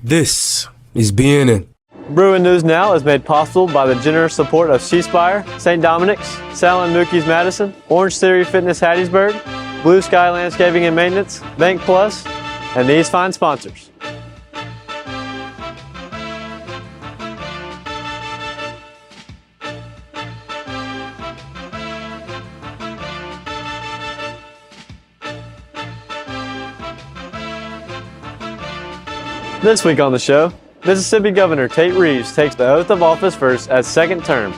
This is BNN. Bruin News Now is made possible by the generous support of C-Spire, St. Dominic's, Salon Mookie's Madison, Orange Theory Fitness Hattiesburg, Blue Sky Landscaping and Maintenance, Bank Plus, and these fine sponsors. This week on the show, Mississippi Governor Tate Reeves takes the oath of office first as second term.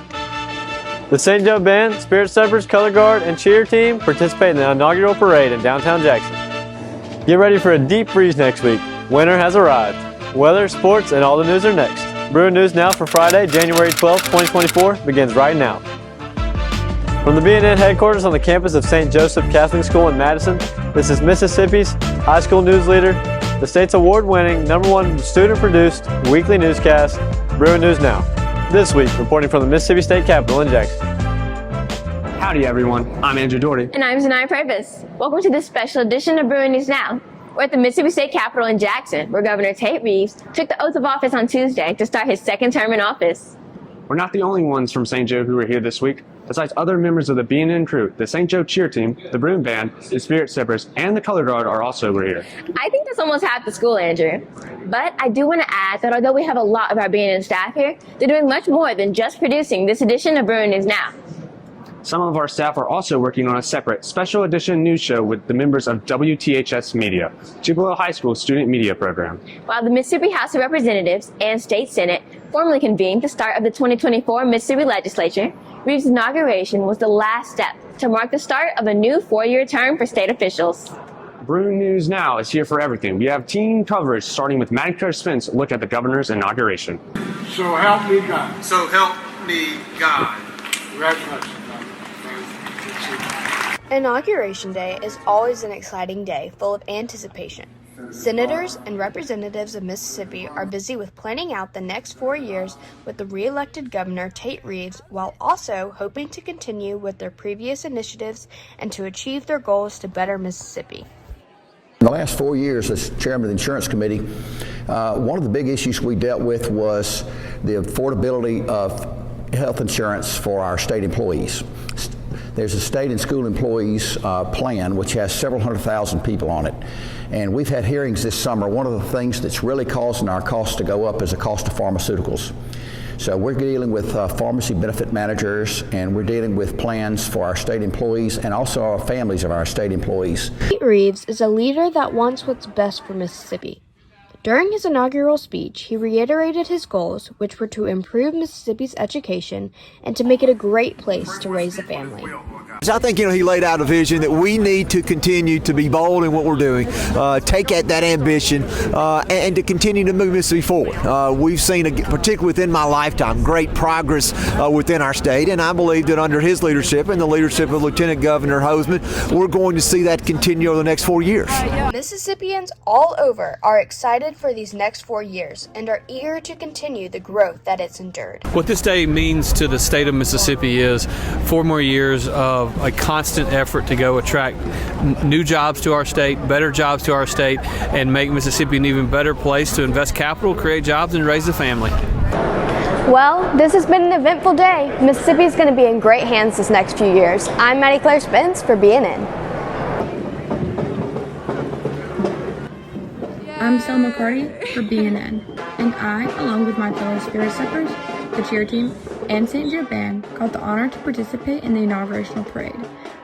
The St. Joe Band, Spirit Steppers, Color Guard, and Cheer Team participate in the inaugural parade in downtown Jackson. Get ready for a deep freeze next week. Winter has arrived. Weather, sports, and all the news are next. Bruin News Now for Friday, January 12, 2024 begins right now. From the BNN headquarters on the campus of St. Joseph Catholic School in Madison, this is Mississippi's high school news leader, the state's award-winning, #1 student-produced weekly newscast, Bruin News Now. This week, reporting from the Mississippi State Capitol in Jackson. Howdy, everyone. I'm Andrew Doherty. And I'm Zanaya Purvis. Welcome to this special edition of Bruin News Now. We're at the Mississippi State Capitol in Jackson, where Governor Tate Reeves took the oath of office on Tuesday to start his second term in office. We're not the only ones from St. Joe who are here this week. Besides other members of the BNN crew, the St. Joe Cheer Team, the Bruin Band, the Spirit Steppers, and the Color Guard are also here. I think that's almost half the school, Andrew. But I do want to add that although we have a lot of our BNN staff here, they're doing much more than just producing this edition of Bruin News Now. Some of our staff are also working on a separate special edition news show with the members of WTHS Media, Tupelo High School student media program. While the Mississippi House of Representatives and State Senate formally convened the start of the 2024 Mississippi Legislature, Reeves' inauguration was the last step to mark the start of a new 4-year term for state officials. Bruin News Now is here for everything. We have team coverage starting with Maddie Claire Spence look at the governor's inauguration. So help me God. So help me God. Congratulations. Inauguration Day is always an exciting day full of anticipation. Senators and representatives of Mississippi are busy with planning out the next 4 years with the re-elected Governor Tate Reeves, while also hoping to continue with their previous initiatives and to achieve their goals to better Mississippi. In the last 4 years as chairman of the Insurance Committee, one of the big issues we dealt with was the affordability of health insurance for our state employees. There's a state and school employees plan which has several 100,000 people on it. And we've had hearings this summer. One of the things that's really causing our costs to go up is the cost of pharmaceuticals. So we're dealing with pharmacy benefit managers, and we're dealing with plans for our state employees and also our families of our state employees. Tate Reeves is a leader that wants what's best for Mississippi. During his inaugural speech, he reiterated his goals, which were to improve Mississippi's education and to make it a great place to raise a family. I think, he laid out a vision that we need to continue to be bold in what we're doing, take that ambition, and to continue to move Mississippi forward. We've seen, particularly within my lifetime, great progress within our state, and I believe that under his leadership and the leadership of Lieutenant Governor Hoseman, we're going to see that continue over the next 4 years. Mississippians all over are excited for these next 4 years and are eager to continue the growth that it's endured. What this day means to the state of Mississippi is 4 more years of a constant effort to go attract new jobs to our state, better jobs to our state, and make Mississippi an even better place to invest capital, create jobs, and raise a family. Well, this has been an eventful day. Mississippi is going to be in great hands this next few years. I'm Maddie Claire Spence for BNN. I'm Selma Carty for BNN, and I, along with my fellow Spirit Steppers, the Cheer Team, and St. Joe Band, got the honor to participate in the inaugurational parade,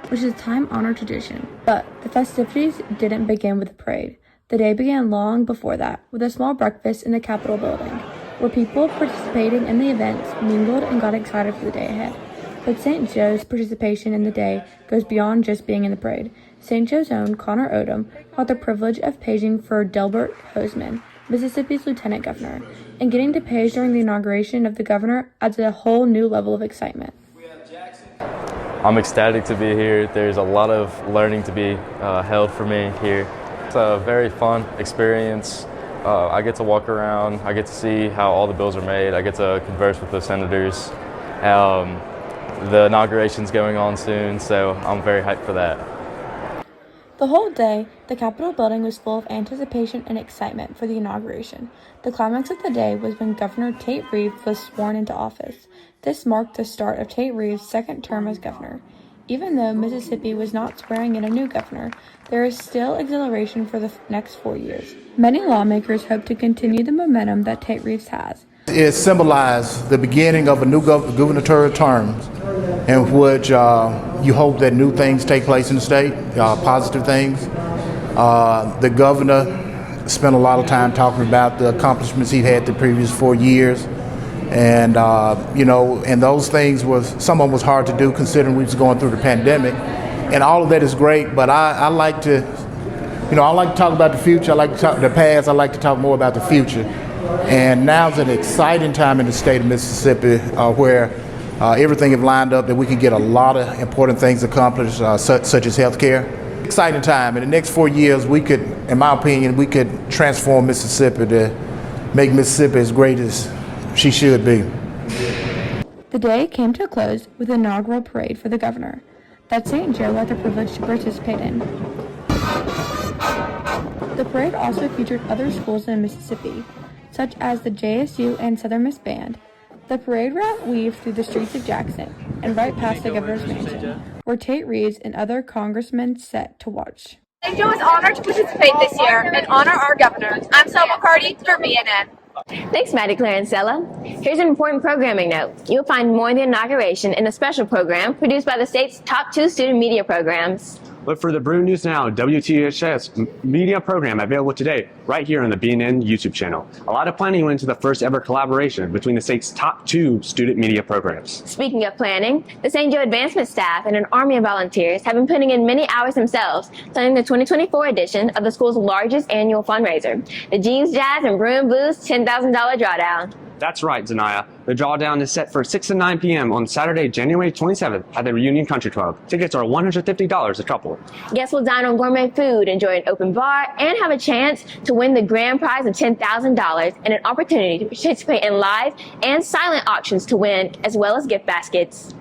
which is a time-honored tradition. But the festivities didn't begin with the parade. The day began long before that, with a small breakfast in the Capitol building, where people participating in the events mingled and got excited for the day ahead. But St. Joe's participation in the day goes beyond just being in the parade. St. Joe's own Connor Odom had the privilege of paging for Delbert Hoseman, Mississippi's lieutenant governor, and getting to page during the inauguration of the governor adds a whole new level of excitement. I'm ecstatic to be here. There's a lot of learning to be held for me here. It's a very fun experience. I get to walk around. I get to see how all the bills are made. I get to converse with the senators. The inauguration's going on soon, so I'm very hyped for that. The whole day, the Capitol building was full of anticipation and excitement for the inauguration. The climax of the day was when Governor Tate Reeves was sworn into office. This marked the start of Tate Reeves' second term as governor. Even though Mississippi was not swearing in a new governor, there is still exhilaration for the next 4 years. Many lawmakers hope to continue the momentum that Tate Reeves has. It symbolized the beginning of a new gubernatorial term in which you hope that new things take place in the state, positive things. The governor spent a lot of time talking about the accomplishments he'd had the previous 4 years. And, and those things some of them was hard to do considering we was going through the pandemic. And all of that is great, but I like to talk about the future. I like to talk the past. I like to talk more about the future. And now's an exciting time in the state of Mississippi where everything is lined up that we can get a lot of important things accomplished, such as health care. Exciting time. In the next 4 years, we could, in my opinion, we could transform Mississippi to make Mississippi as great as she should be. The day came to a close with an inaugural parade for the governor that St. Joe had the privilege to participate in. The parade also featured other schools in Mississippi, such as the JSU and Southern Miss Band. The parade route weaved through the streets of Jackson and right past the governor's mansion, where Tate Reeves and other congressmen sat to watch. St. Joe is honored to participate this year and honor our governor. I'm Selma Carty for BNN. Thanks, Maddie Claire and Sella. Here's an important programming note. You'll find more on the inauguration in a special program produced by the state's top 2 student media programs. Look for the Bruin News Now WTHS media program available today right here on the BNN YouTube channel. A lot of planning went into the first ever collaboration between the state's top 2 student media programs. Speaking of planning, the St. Joe advancement staff and an army of volunteers have been putting in many hours themselves planning the 2024 edition of the school's largest annual fundraiser, the Jeans Jazz and Bruin Blues $10,000 drawdown. That's right, Zanaya. The drawdown is set for 6 to 9 p.m. on Saturday, January 27th at the Reunion Country Club. Tickets are $150 a couple. Guests will dine on gourmet food, enjoy an open bar, and have a chance to win the grand prize of $10,000 and an opportunity to participate in live and silent auctions to win, as well as gift baskets.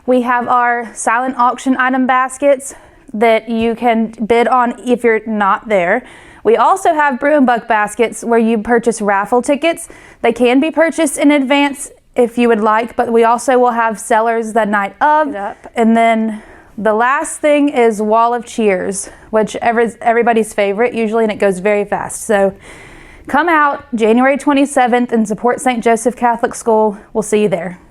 We have our silent auction item baskets that you can bid on if you're not there. We also have Bruin Buck baskets where you purchase raffle tickets. They can be purchased in advance if you would like, but we also will have sellers the night of. And then the last thing is Wall of Cheers, which everybody's favorite usually, and it goes very fast. So come out January 27th and support St. Joseph Catholic School. We'll see you there.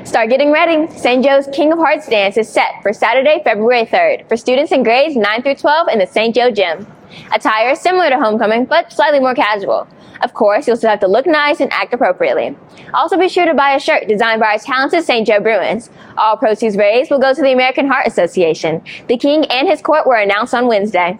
Start getting ready. St. Joe's King of Hearts dance is set for Saturday, February 3rd for students in grades 9 through 12 in the St. Joe gym. Attire is similar to homecoming, but slightly more casual. Of course, you'll still have to look nice and act appropriately. Also be sure to buy a shirt designed by our talented St. Joe Bruins. All proceeds raised will go to the American Heart Association. The King and his court were announced on Wednesday.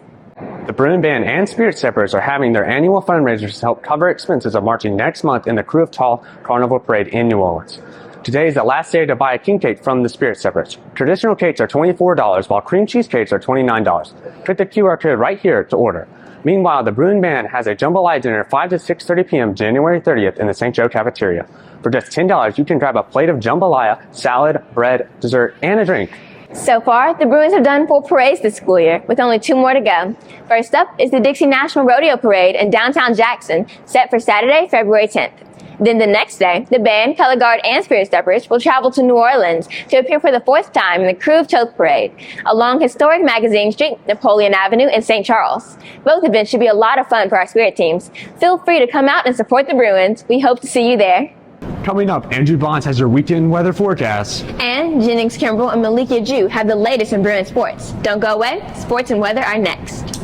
The Bruin Band and Spirit Steppers are having their annual fundraisers to help cover expenses of marching next month in the Crew of Tall Carnival Parade in New Orleans. Today is the last day to buy a king cake from the Spirit Steppers. Traditional cakes are $24, while cream cheese cakes are $29. Click the QR code right here to order. Meanwhile, the Bruin Band has a jambalaya dinner 5 to 6:30 p.m. January 30th in the St. Joe cafeteria. For just $10, you can grab a plate of jambalaya, salad, bread, dessert, and a drink. So far, the Bruins have done 4 parades this school year, with only 2 more to go. First up is the Dixie National Rodeo Parade in downtown Jackson, set for Saturday, February 10th. Then the next day, the band, color guard, and Spirit Steppers will travel to New Orleans to appear for the 4th time in the Crew of Toth Parade, along historic Magazine Street, Napoleon Avenue, and St. Charles. Both events should be a lot of fun for our Spirit teams. Feel free to come out and support the Bruins. We hope to see you there. Coming up, Andrew Bonds has your weekend weather forecast. And Jennings Kimbrell and Malika Jew have the latest in Bruin sports. Don't go away. Sports and weather are next.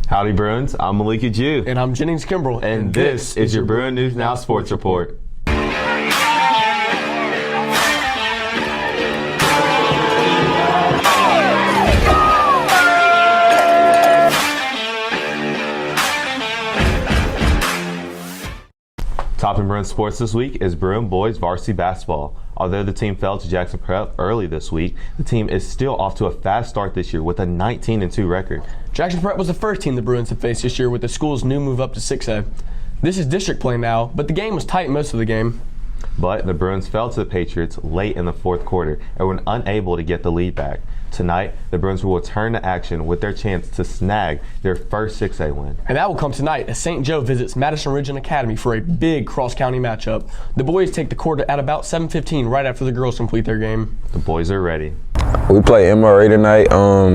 Howdy Bruins, I'm Malika Jew. And I'm Jennings Kimbrell. And this is your Bruin News Now Sports Report. Topping Bruin sports this week is Bruin boys varsity basketball. Although the team fell to Jackson Prep early this week, the team is still off to a fast start this year with a 19-2 record. Jackson Prep was the first team the Bruins have faced this year with the school's new move up to 6A. This is district play now, but the game was tight most of the game. But the Bruins fell to the Patriots late in the fourth quarter and were unable to get the lead back. Tonight, the Bruins will return to action with their chance to snag their first 6A win. And that will come tonight as St. Joe visits Madison Region Academy for a big cross-county matchup. The boys take the court at about 7:15 right after the girls complete their game. The boys are ready. We play MRA tonight.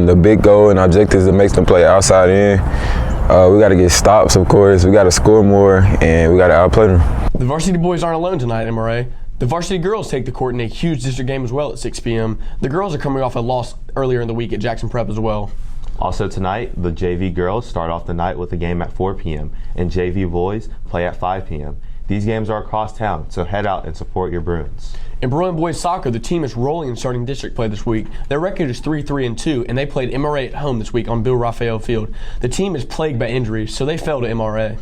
The big goal and objective is to make them play outside in. We got to get stops, of course. We got to score more, and we got to outplay them. The varsity boys aren't alone tonight, MRA. The varsity girls take the court in a huge district game as well at 6 p.m. The girls are coming off a loss earlier in the week at Jackson Prep as well. Also tonight, the JV girls start off the night with a game at 4 p.m. and JV boys play at 5 p.m. These games are across town, so head out and support your Bruins. In Bruin boys soccer, the team is rolling in starting district play this week. Their record is 3-3-2, and they played MRA at home this week on Bill Raphael Field. The team is plagued by injuries, so they fell to MRA.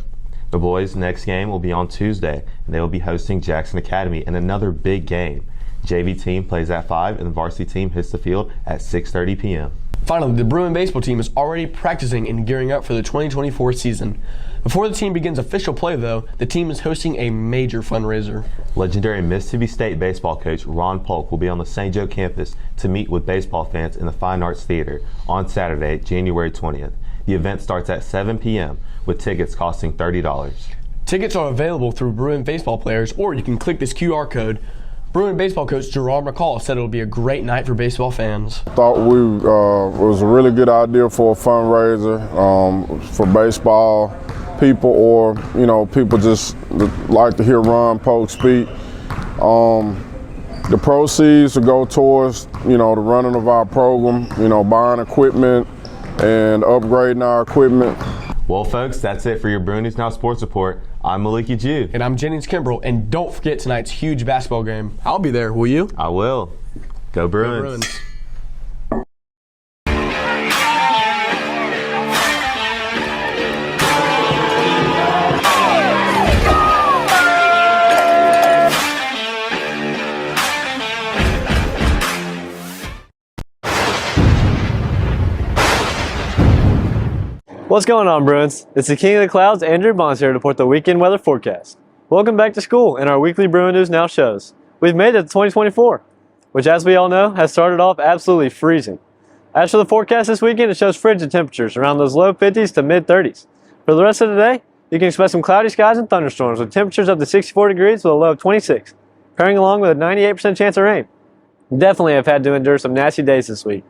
The boys' next game will be on Tuesday, and they will be hosting Jackson Academy in another big game. JV team plays at 5, and the varsity team hits the field at 6:30 p.m. Finally, the Bruin baseball team is already practicing and gearing up for the 2024 season. Before the team begins official play, though, the team is hosting a major fundraiser. Legendary Mississippi State baseball coach Ron Polk will be on the St. Joe campus to meet with baseball fans in the Fine Arts Theater on Saturday, January 20th. The event starts at 7 p.m. with tickets costing $30. Tickets are available through Bruin baseball players, or you can click this QR code. Bruin baseball coach Gerard McCall said it will be a great night for baseball fans. Thought it was a really good idea for a fundraiser for baseball people, or people just like to hear Ron Polk speak. The proceeds will go towards the running of our program, buying equipment and upgrading our equipment. Well, folks, that's it for your Bruin News Now Sports Report. I'm Maliki Jew. And I'm Jennings Kimbrell. And don't forget tonight's huge basketball game. I'll be there, will you? I will. Go Bruins. Go Bruins. What's going on, Bruins? It's the King of the Clouds, Andrew Bonds here to report the weekend weather forecast. Welcome back to school and our weekly Bruin News Now shows. We've made it to 2024, which as we all know has started off absolutely freezing. As for the forecast this weekend, it shows frigid temperatures around those low 50s to mid 30s. For the rest of the day, you can expect some cloudy skies and thunderstorms with temperatures up to 64 degrees with a low of 26, pairing along with a 98% chance of rain. Definitely have had to endure some nasty days this week.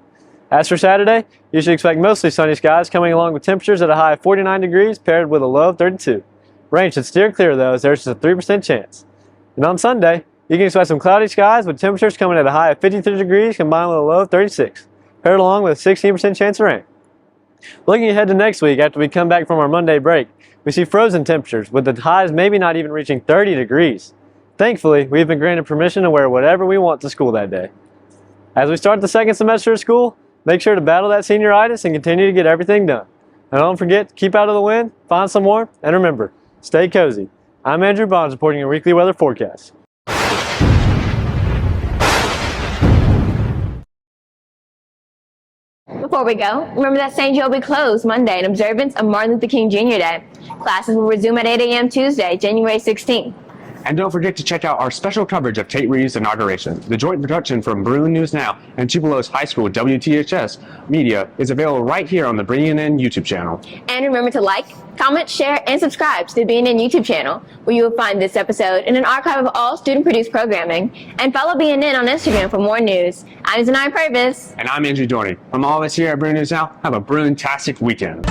As for Saturday, you should expect mostly sunny skies coming along with temperatures at a high of 49 degrees paired with a low of 32. Rain should steer clear though, as there's just a 3% chance. And on Sunday, you can expect some cloudy skies with temperatures coming at a high of 53 degrees combined with a low of 36, paired along with a 16% chance of rain. Looking ahead to next week after we come back from our Monday break, we see frozen temperatures with the highs maybe not even reaching 30 degrees. Thankfully, we've been granted permission to wear whatever we want to school that day. As we start the second semester of school, make sure to battle that senioritis and continue to get everything done. And don't forget to keep out of the wind, find some warmth, and remember, stay cozy. I'm Andrew Bonds reporting your weekly weather forecast. Before we go, remember that St. Joe will be closed Monday in observance of Martin Luther King Jr. Day. Classes will resume at 8 a.m. Tuesday, January 16th. And don't forget to check out our special coverage of Tate Reeves' inauguration. The joint production from Bruin News Now and Tupelos High School WTHS Media is available right here on the BNN YouTube channel. And remember to like, comment, share, and subscribe to the BNN YouTube channel, where you will find this episode and an archive of all student-produced programming. And follow BNN on Instagram for more news. I'm Zanai Purvis. And I'm Andrew Dorney. From all of us here at Bruin News Now, have a Bruin-tastic weekend.